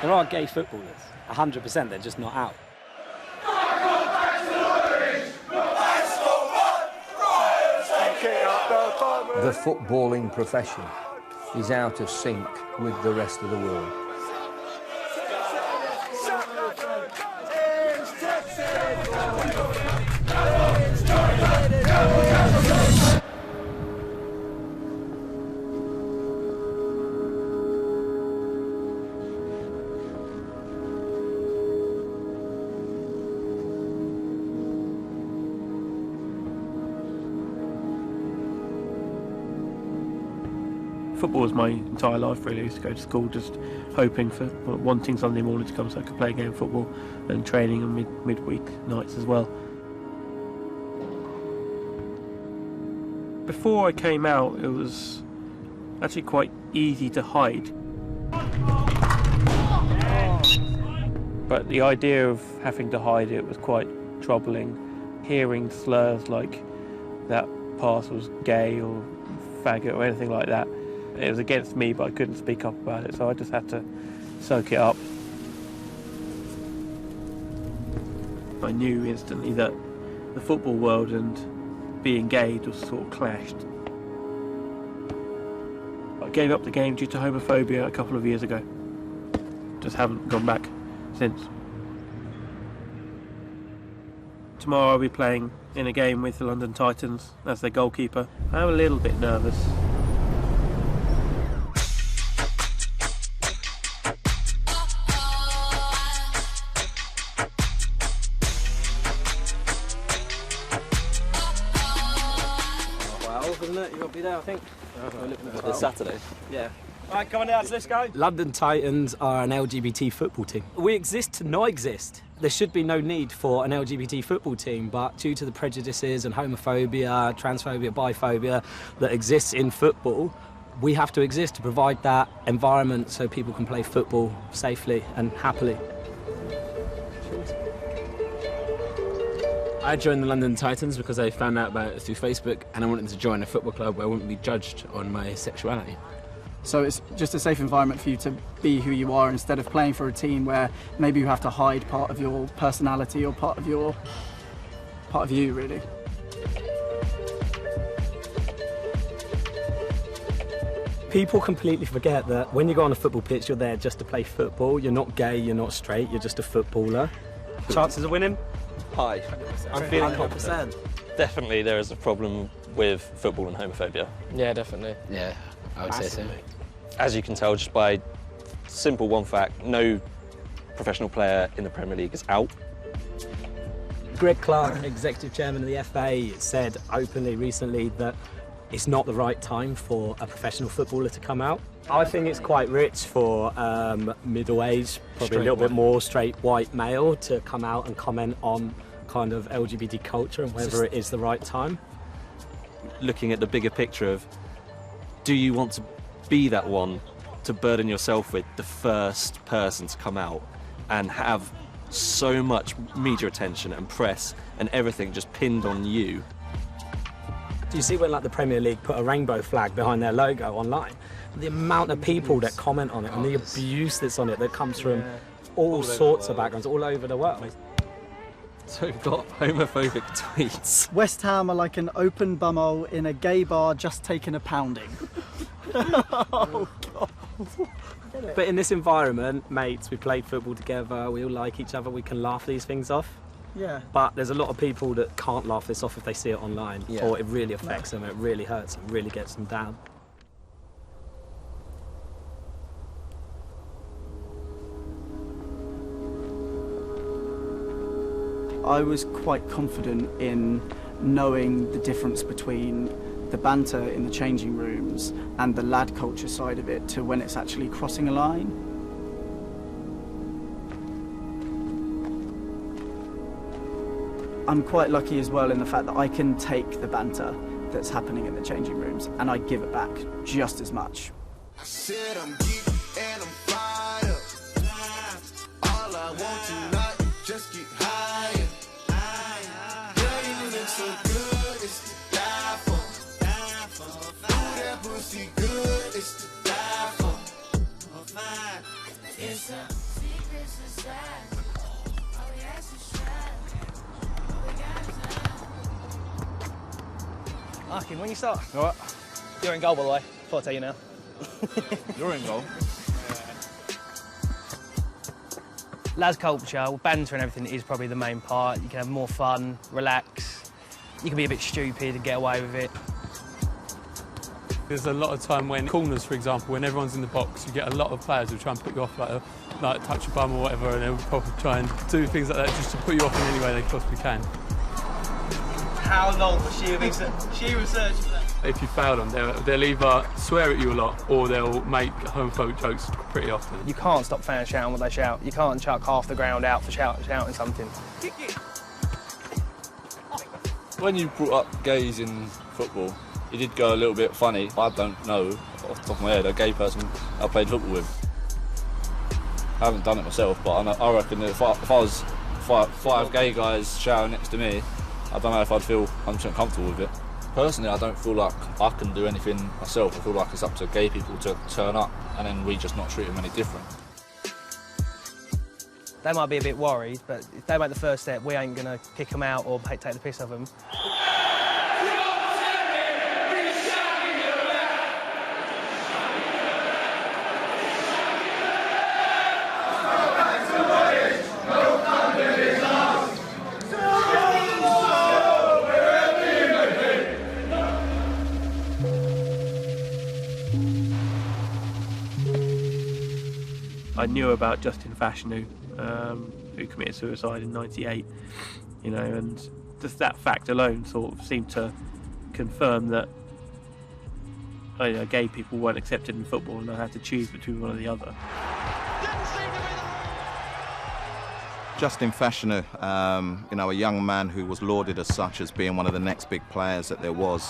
There are gay footballers, 100%, they're just not out. The footballing profession is out of sync with the rest of the world. Football was my entire life, really. I used to go to school just hoping for, wanting Sunday morning to come so I could play a game of football, and training on midweek nights as well. Before I came out, it was actually quite easy to hide. But the idea of having to hide it was quite troubling. Hearing slurs like that pass was gay or faggot or anything like that. It was against me, but I couldn't speak up about it, so I just had to soak it up. I knew instantly that the football world and being gay just sort of clashed. I gave up the game due to homophobia a couple of years ago. Just haven't gone back since. Tomorrow I'll be playing in a game with the London Titans as their goalkeeper. I'm a little bit nervous. Isn't it? You've got to be there, I think. It's Saturday. Yeah. Alright, come on now, let's go. London Titans are an LGBT football team. We exist to not exist. There should be no need for an LGBT football team, but due to the prejudices and homophobia, transphobia, biphobia that exists in football, we have to exist to provide that environment so people can play football safely and happily. I joined the London Titans because I found out about it through Facebook, and I wanted to join a football club where I wouldn't be judged on my sexuality. So it's just a safe environment for you to be who you are instead of playing for a team where maybe you have to hide part of your personality or part of you, really. People completely forget that when you go on a football pitch, you're there just to play football. You're not gay, you're not straight, you're just a footballer. Chances of winning? High. I'm feeling confident. Definitely there is a problem with football and homophobia. Yeah, definitely. Yeah, I would say so. As you can tell just by simple one fact, no professional player in the Premier League is out. Greg Clark, executive chairman of the FA, said openly recently that it's not the right time for a professional footballer to come out. I think it's quite rich for middle-aged, probably a little bit more straight white male to come out and comment on kind of LGBT culture and whether it is the right time. Looking at the bigger picture of, do you want to be that one to burden yourself with the first person to come out and have so much media attention and press and everything just pinned on you? Do you see when like the Premier League put a rainbow flag behind their logo online? The amount of people that comment on it and the abuse that's on it that comes from all sorts of backgrounds all over the world. So we've got homophobic tweets. West Ham are like an open bumhole in a gay bar just taking a pounding. Oh, God. But in this environment, mates, we play football together, we all like each other, we can laugh these things off. Yeah. But there's a lot of people that can't laugh this off if they see it online, or it really affects them, it really hurts them, really gets them down. I was quite confident in knowing the difference between the banter in the changing rooms and the lad culture side of it to when it's actually crossing a line. I'm quite lucky as well in the fact that I can take the banter that's happening in the changing rooms and I give it back just as much. I said I'm geek and I'm fired up. All I want tonight is just get higher. Girl, you look so good, it's to die for. Ooh, that pussy good, it's to die for. It's a Arkin, when you start. All right. You're in goal, by the way. Before I tell you now. You're in goal. Lads culture, banter and everything is probably the main part. You can have more fun, relax. You can be a bit stupid and get away with it. There's a lot of time when corners, for example, when everyone's in the box, you get a lot of players who try and put you off, like touch your bum or whatever, and they'll probably try and do things like that just to put you off in any way they possibly can. How long was she researching for that? If you fail them, they'll either swear at you a lot or they'll make homophobic jokes pretty often. You can't stop fans shouting what they shout. You can't chuck half the ground out for shouting something. When you brought up gays in football, it did go a little bit funny. I don't know, off the top of my head, a gay person I played football with. I haven't done it myself, but I reckon that if I was five gay guys shouting next to me, I don't know if I'd feel 100% comfortable with it. Personally, I don't feel like I can do anything myself. I feel like it's up to gay people to turn up and then we just not treat them any different. They might be a bit worried, but if they make the first step, we ain't going to kick them out or take the piss off them. I knew about Justin Fashanu, who committed suicide in '98, you know, and just that fact alone sort of seemed to confirm that gay people weren't accepted in football and I had to choose between one or the other. Justin Fashanu, you know, a young man who was lauded as such as being one of the next big players that there was,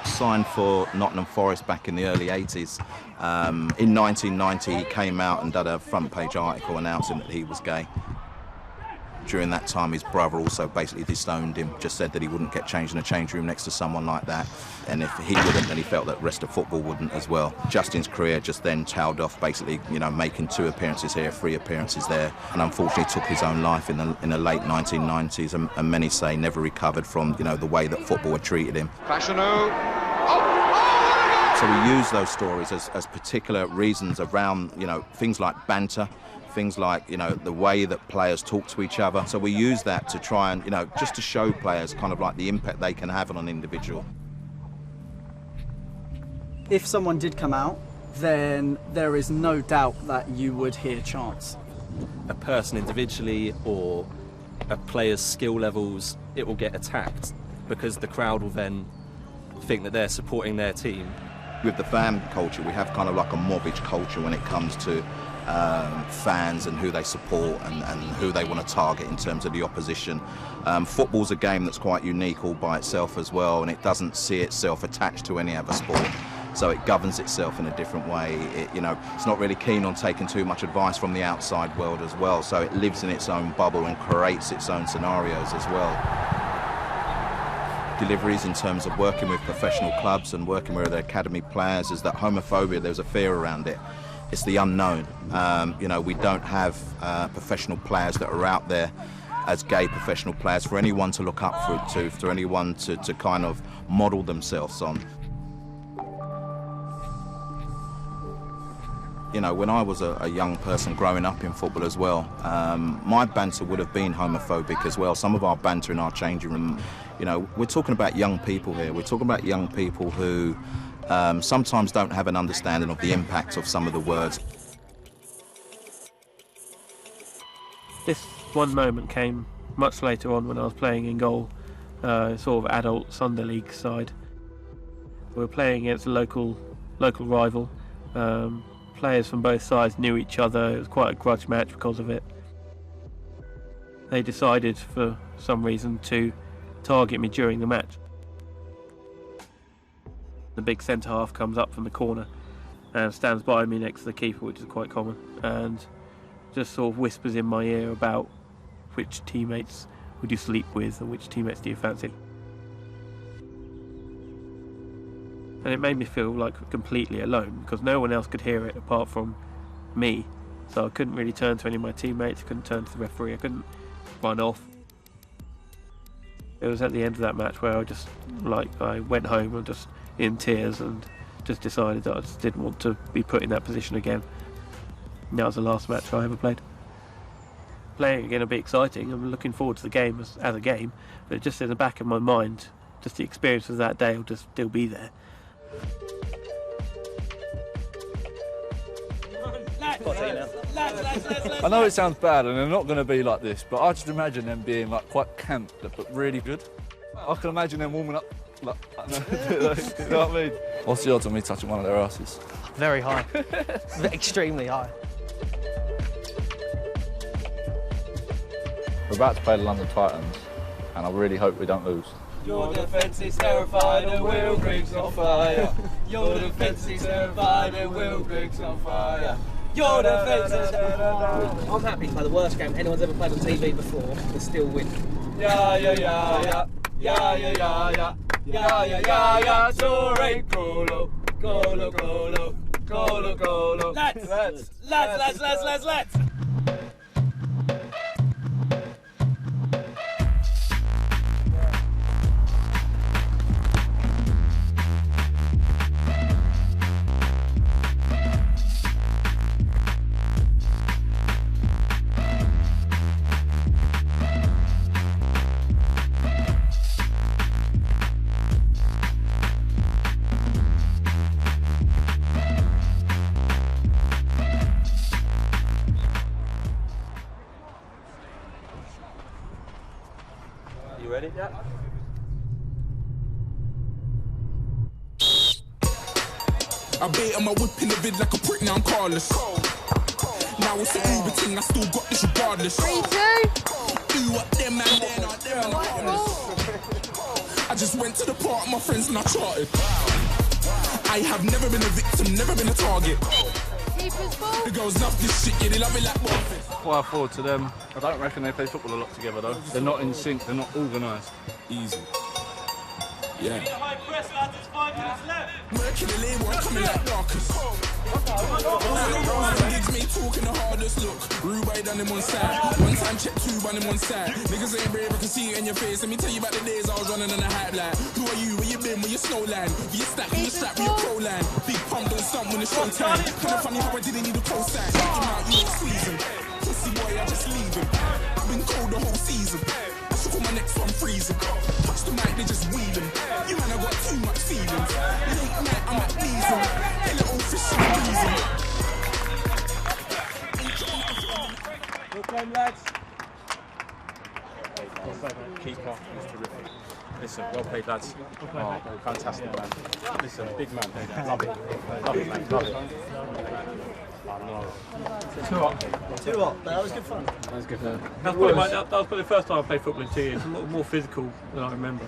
signed for Nottingham Forest back in the early 80s. In 1990 he came out and did a front page article announcing that he was gay. During that time his brother also basically disowned him, just said that he wouldn't get changed in a change room next to someone like that, and if he wouldn't then he felt that the rest of football wouldn't as well. Justin's career just then tailed off, basically, you know, making 2 appearances here, 3 appearances there, and unfortunately took his own life in the late 1990s, and many say never recovered from, you know, the way that football had treated him. Fashanu. So we use those stories as particular reasons around, you know, things like banter, things like, you know, the way that players talk to each other. So we use that to try and, you know, just to show players kind of like the impact they can have on an individual. If someone did come out, then there is no doubt that you would hear chants. A person individually or a player's skill levels, it will get attacked because the crowd will then think that they're supporting their team. With the fan culture, we have kind of like a mobbish culture when it comes to fans and who they support and who they want to target in terms of the opposition. Football's a game that's quite unique all by itself as well, and it doesn't see itself attached to any other sport. So it governs itself in a different way. You know, it's not really keen on taking too much advice from the outside world as well, so it lives in its own bubble and creates its own scenarios as well. Deliveries in terms of working with professional clubs and working with their academy players is that homophobia, there's a fear around it. It's the unknown. You know, we don't have professional players that are out there as gay professional players for anyone to look up to, for anyone to kind of model themselves on. You know, when I was a young person growing up in football as well, my banter would have been homophobic as well. Some of our banter in our changing room, you know, we're talking about young people here. We're talking about young people who sometimes don't have an understanding of the impact of some of the words. This one moment came much later on when I was playing in goal, sort of adult Sunday League side. We were playing against a local rival. Players from both sides knew each other. It was quite a grudge match because of it. They decided for some reason to target me during the match. The big centre half comes up from the corner and stands by me next to the keeper, which is quite common, and just sort of whispers in my ear about which teammates would you sleep with or which teammates do you fancy. And it made me feel like completely alone because no one else could hear it apart from me So I couldn't really turn to any of my teammates, couldn't turn to the referee, I couldn't run off. It was at the end of that match where I went home and just in tears and just decided that I just didn't want to be put in that position again. And that was the last match I ever played. Playing again will be exciting. I'm looking forward to the game as a game, but just in the back of my mind, just the experience of that day will just still be there. I know it sounds bad and they're not going to be like this, but I just imagine them being like quite camped but really good. I can imagine them warming up like, you know what I mean? What's the odds of me touching one of their asses? Very high. Extremely high. We're about to play the London Titans and I really hope we don't lose. Your defence is terrified and Will Griggs on fire. Your defence is terrified and Will Griggs on fire. Your defence is terrified. I'm happy to play the worst game anyone's ever played on TV before and still win. Yeah, yeah, yeah, yeah. Yeah, yeah, yeah, yeah. Yeah, yeah, yeah, yeah. Sorry, Colo. Colo, Colo. Colo, Colo. Let's. You ready? Yeah. I bait on my whip in the vid like a prick, now I'm carless. Now it's an Uber thing, I still got this regardless. 3, 2. Do what them man, they're not them and harmless. I just went to the park with my friends and I charted. I have never been a victim, never been a target. The girls love this shit, yeah, they love it like Warfare. Fire forward to them. I don't reckon they play football a lot together though. They're not in sync, they're not organised. Easy. Yeah. Working the lane, one coming like Marcus. Gigs me talking the hardest look. Rude by down them one side. One time check 2 by them one side. Niggas ain't brave, I can see it in your face. Let me tell you about the days I was running on the hype line. Who are you? Where you been? Where you snowline? Where you stack? Where you strap? Where you pro line? Big pump don't stump when it's show time. Kinda funny how I didn't need a cosign. Check him out, you ain't squeezing. Pussy boy, I just leave him. I've been cold the whole season. I shook on my neck so I'm freezing. Touch the mic, they just wheeling. You man, I got too much feelings. Late night, I'm at Leeson. A little fish in the reason. Well played, lads. Keeper was terrific. Listen, well played, lads. Oh, fantastic, man. Listen, big man. Love it. Love it, man. Love it. I know. 2-0. That was good fun. That was good fun. That was probably the first time I played football in 2 years. A lot more physical than I remember.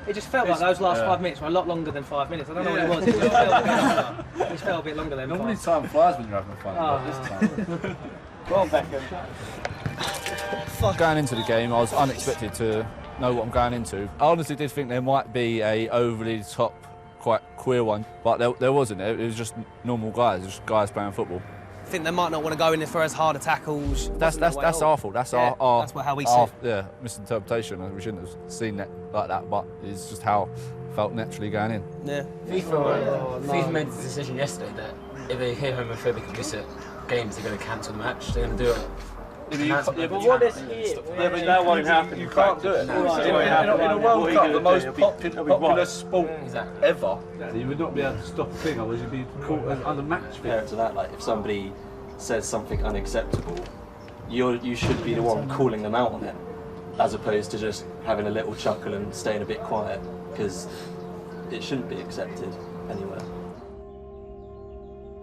It just felt like those last 5 minutes were a lot longer than 5 minutes. I don't know what it was. It just felt a bit longer than Normally 5. time flies when you're having fun, but this time. Go on, Beckham. Going into the game, I was unexpected to know what I'm going into. I honestly did think there might be a overly top, quite queer one, but there wasn't. It was just normal guys, just guys playing football. I think they might not want to go in there for as harder tackles. That's our fault. That's our how we see it. Misinterpretation. We shouldn't have seen it like that, but it's just how it felt naturally going in. Yeah. FIFA made the decision yesterday that if they hear homophobic explicit games, they're going to cancel the match. They're going to do it. But what is it? Yeah, but that won't happen. You can't do it. In a World Cup, the most popular sport ever, you would not be able to stop a thing, otherwise you'd be caught under match. Compared to that, like if somebody says something unacceptable, you should be the one calling them out on it, as opposed to just having a little chuckle and staying a bit quiet, because it shouldn't be accepted anywhere.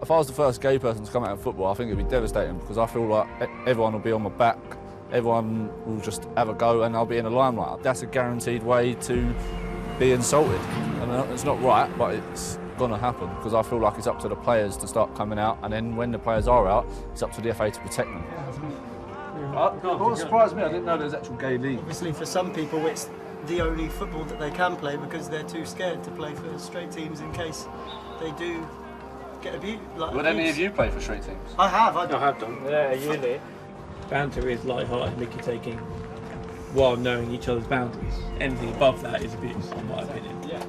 If I was the first gay person to come out of football, I think it'd be devastating because I feel like everyone will be on my back, everyone will just have a go and I'll be in the limelight. That's a guaranteed way to be insulted. And it's not right, but it's going to happen because I feel like it's up to the players to start coming out, and then when the players are out, it's up to the FA to protect them. What surprised me, I didn't know there was actual gay league. Obviously for some people it's the only football that they can play because they're too scared to play for straight teams in case they do get abused. Like, Would any of you play for street teams? I have. I have done. Yeah, usually. Banter is light-hearted, Mickey taking, while knowing each other's boundaries. Anything above that is abuse, in my opinion. Yeah.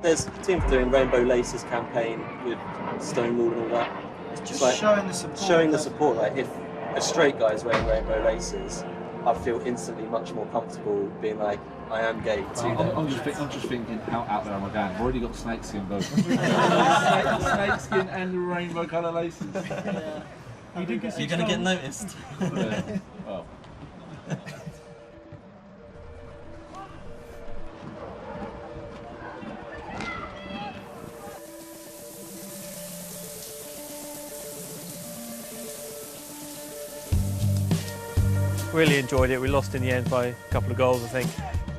There's teams doing Rainbow Laces campaign with Stonewall and all that. It's just like showing the support. Showing the support. Like if a straight guy is wearing rainbow laces, I feel instantly much more comfortable being like, I am gay to them. I'm just thinking, how out there am I going? I've already got snakeskin both. Snakeskin and the rainbow colour laces. Yeah. You're going to get noticed. Yeah. Oh. Really enjoyed it. We lost in the end by a couple of goals, I think.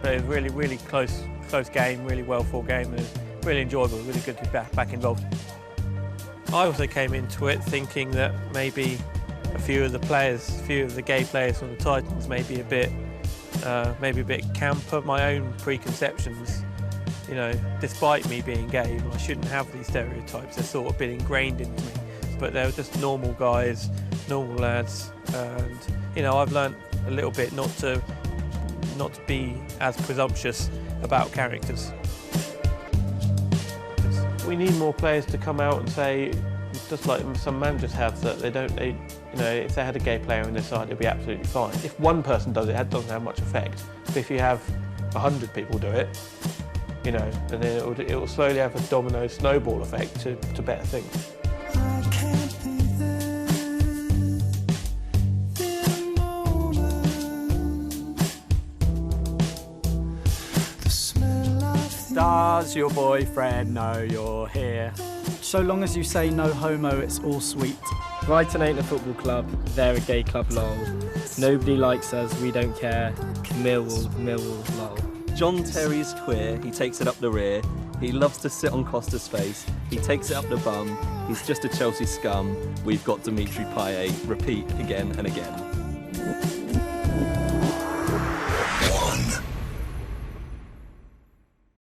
But it was really close game, really well fought game. It was really enjoyable, really good to be back involved. I also came into it thinking that maybe a few of the gay players from the Titans may be a bit camper. My own preconceptions, you know, despite me being gay, I shouldn't have these stereotypes. They're sort of been ingrained into me. But they were just normal guys, normal lads, and you know, I've learnt a little bit not to be as presumptuous about characters. We need more players to come out and say, just like some managers have, that you know, if they had a gay player on their side, it'd be absolutely fine. If one person does it, it doesn't have much effect. But if you have 100 people do it, you know, and then it will slowly have a domino snowball effect to better things. Does your boyfriend know you're here? So long as you say no homo, it's all sweet. Brighton ain't a football club, they're a gay club, lol. Nobody likes us, we don't care. Millwall, lol. John Terry's queer, he takes it up the rear. He loves to sit on Costa's face. He takes it up the bum. He's just a Chelsea scum. We've got Dimitri Payet. Repeat again and again.